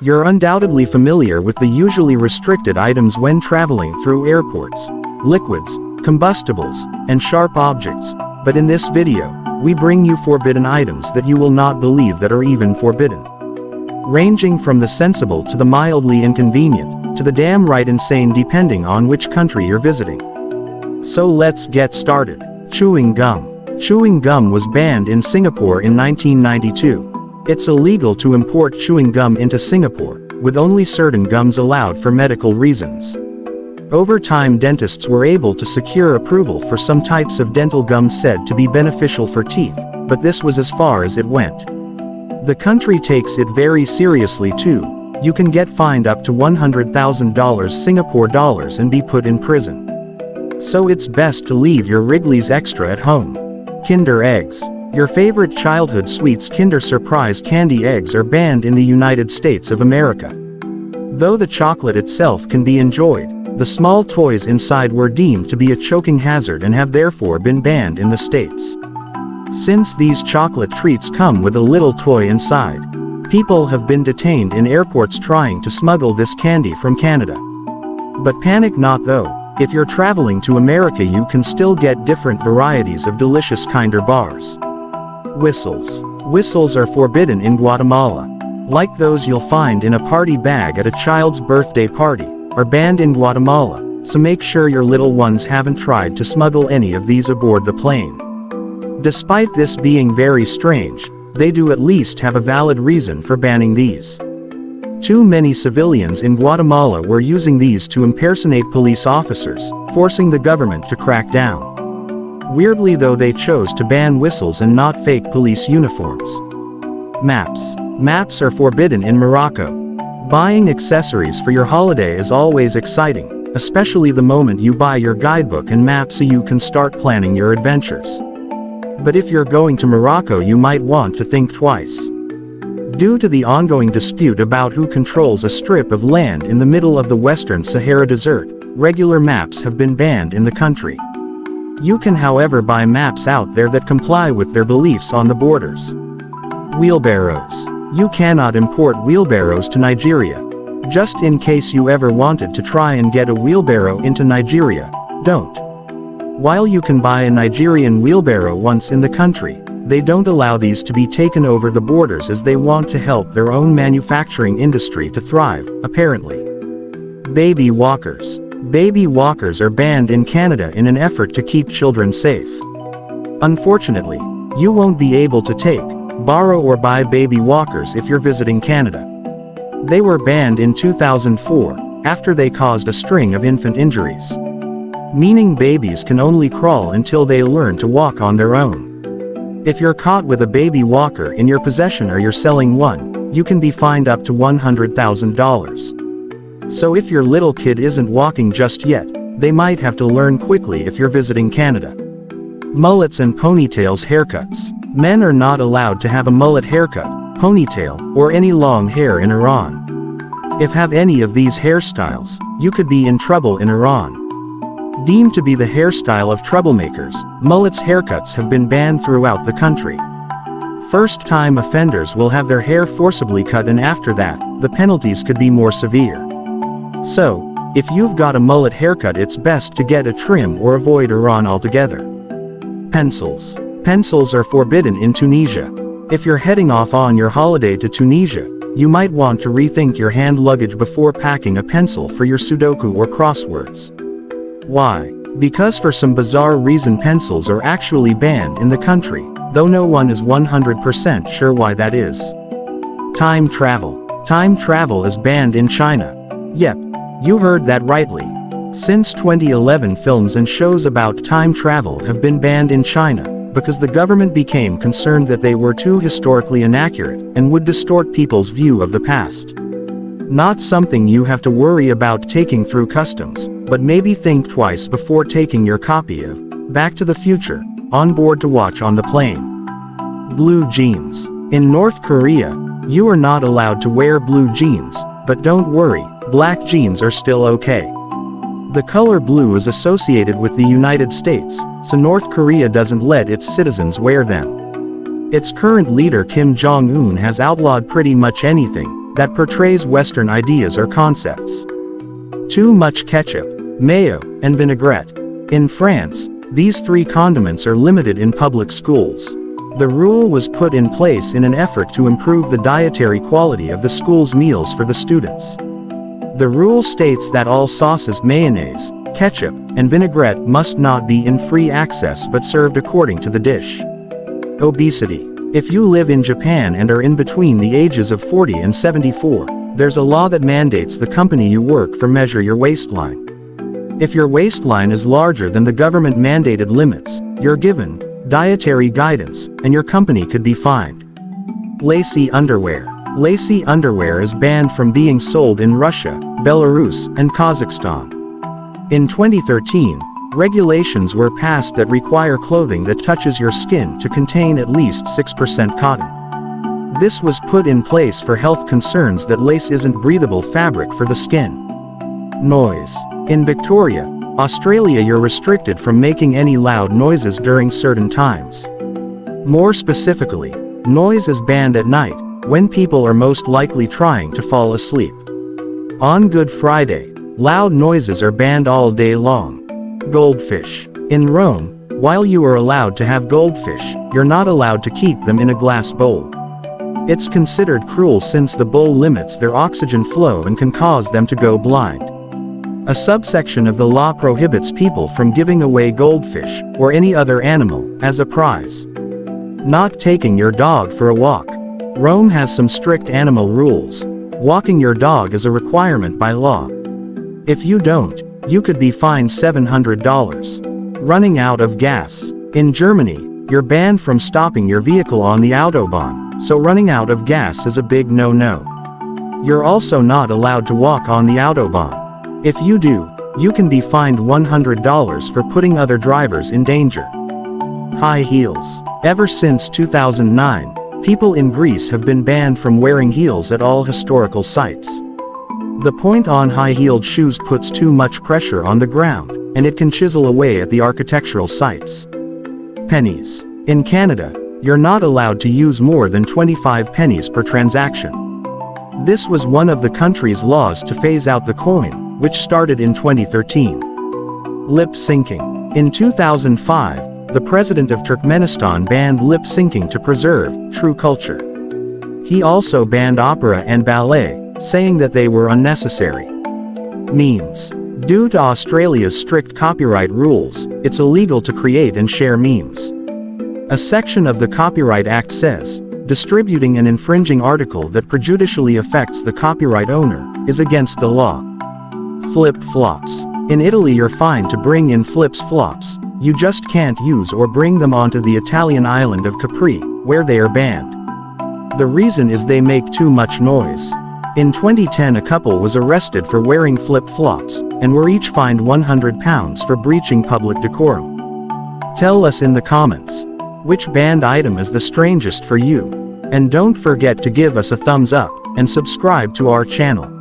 You're undoubtedly familiar with the usually restricted items when traveling through airports: liquids, combustibles, and sharp objects, but in this video, we bring you forbidden items that you will not believe that are even forbidden. Ranging from the sensible to the mildly inconvenient, to the damn right insane depending on which country you're visiting. So let's get started. Chewing gum. Chewing gum was banned in Singapore in 1992. It's illegal to import chewing gum into Singapore, with only certain gums allowed for medical reasons. Over time, dentists were able to secure approval for some types of dental gum said to be beneficial for teeth, but this was as far as it went. The country takes it very seriously too. You can get fined up to $100,000 Singapore dollars and be put in prison. So it's best to leave your Wrigley's Extra at home. Kinder eggs. Your favorite childhood sweets Kinder Surprise candy eggs are banned in the United States of America. Though the chocolate itself can be enjoyed, the small toys inside were deemed to be a choking hazard and have therefore been banned in the States. Since these chocolate treats come with a little toy inside, people have been detained in airports trying to smuggle this candy from Canada. But panic not though. If you're traveling to America, you can still get different varieties of delicious Kinder bars. Whistles. Whistles are forbidden in Guatemala. Like those you'll find in a party bag at a child's birthday party, are banned in Guatemala, so make sure your little ones haven't tried to smuggle any of these aboard the plane. Despite this being very strange, they do at least have a valid reason for banning these. Too many civilians in Guatemala were using these to impersonate police officers, forcing the government to crack down. Weirdly though, they chose to ban whistles and not fake police uniforms. Maps. Maps are forbidden in Morocco. Buying accessories for your holiday is always exciting, especially the moment you buy your guidebook and map so you can start planning your adventures. But if you're going to Morocco, you might want to think twice. Due to the ongoing dispute about who controls a strip of land in the middle of the Western Sahara Desert, regular maps have been banned in the country. You can however buy maps out there that comply with their beliefs on the borders. Wheelbarrows. You cannot import wheelbarrows to Nigeria. Just in case you ever wanted to try and get a wheelbarrow into Nigeria, don't. While you can buy a Nigerian wheelbarrow once in the country, they don't allow these to be taken over the borders as they want to help their own manufacturing industry to thrive, apparently. Baby walkers. Baby walkers are banned in Canada in an effort to keep children safe. Unfortunately, you won't be able to take, borrow or buy baby walkers if you're visiting Canada. They were banned in 2004, after they caused a string of infant injuries. Meaning babies can only crawl until they learn to walk on their own. If you're caught with a baby walker in your possession or you're selling one, you can be fined up to $100,000. So if your little kid isn't walking just yet, they might have to learn quickly if you're visiting Canada. Mullets and ponytails haircuts. Men are not allowed to have a mullet haircut, ponytail, or any long hair in Iran. If have any of these hairstyles, you could be in trouble in Iran. Deemed to be the hairstyle of troublemakers, mullets haircuts have been banned throughout the country. First-time offenders will have their hair forcibly cut, and after that, the penalties could be more severe. So, if you've got a mullet haircut, it's best to get a trim or avoid Iran altogether. Pencils. Pencils are forbidden in Tunisia. If you're heading off on your holiday to Tunisia, you might want to rethink your hand luggage before packing a pencil for your Sudoku or crosswords. Why? Because for some bizarre reason pencils are actually banned in the country, though no one is 100% sure why that is. Time travel. Time travel is banned in China. Yep, you heard that rightly. Since 2011, films and shows about time travel have been banned in China, because the government became concerned that they were too historically inaccurate, and would distort people's view of the past. Not something you have to worry about taking through customs, but maybe think twice before taking your copy of Back to the Future on board to watch on the plane. Blue jeans. In North Korea, you are not allowed to wear blue jeans, but don't worry, black jeans are still okay. The color blue is associated with the United States, so North Korea doesn't let its citizens wear them. Its current leader Kim Jong-un has outlawed pretty much anything that portrays Western ideas or concepts. Too much ketchup, mayo, and vinaigrette. In France, these three condiments are limited in public schools. The rule was put in place in an effort to improve the dietary quality of the school's meals for the students. The rule states that all sauces, mayonnaise, ketchup, and vinaigrette must not be in free access but served according to the dish. Obesity. If you live in Japan and are in between the ages of 40 and 74, there's a law that mandates the company you work for measure your waistline. If your waistline is larger than the government-mandated limits, you're given dietary guidance, and your company could be fined. Lacy underwear. Lacy underwear is banned from being sold in Russia, Belarus, and Kazakhstan. In 2013, regulations were passed that require clothing that touches your skin to contain at least 6% cotton. This was put in place for health concerns that lace isn't breathable fabric for the skin. Noise. In Victoria, Australia, you're restricted from making any loud noises during certain times. More specifically, noise is banned at night, when people are most likely trying to fall asleep. On Good Friday, loud noises are banned all day long. Goldfish. In Rome, while you are allowed to have goldfish, you're not allowed to keep them in a glass bowl. It's considered cruel since the bowl limits their oxygen flow and can cause them to go blind. A subsection of the law prohibits people from giving away goldfish, or any other animal, as a prize. Not taking your dog for a walk. Rome has some strict animal rules. Walking your dog is a requirement by law. If you don't, you could be fined $700. Running out of gas. In Germany, you're banned from stopping your vehicle on the Autobahn, so running out of gas is a big no-no. You're also not allowed to walk on the Autobahn. If you do, you can be fined $100 for putting other drivers in danger. High heels. Ever since 2009, people in Greece have been banned from wearing heels at all historical sites. The point on high-heeled shoes puts too much pressure on the ground, and it can chisel away at the architectural sites. Pennies. In Canada, you're not allowed to use more than 25 pennies per transaction. This was one of the country's laws to phase out the coin, which started in 2013. Lip syncing. In 2005, the president of Turkmenistan banned lip syncing to preserve true culture. He also banned opera and ballet, saying that they were unnecessary. Memes. Due to Australia's strict copyright rules, it's illegal to create and share memes. A section of the Copyright Act says, distributing an infringing article that prejudicially affects the copyright owner is against the law. Flip-flops. In Italy, you're fine to bring in flips-flops, you just can't use or bring them onto the Italian island of Capri, where they are banned. The reason is they make too much noise. In 2010, a couple was arrested for wearing flip-flops, and were each fined £100 for breaching public decorum. Tell us in the comments, which banned item is the strangest for you? And don't forget to give us a thumbs up, and subscribe to our channel.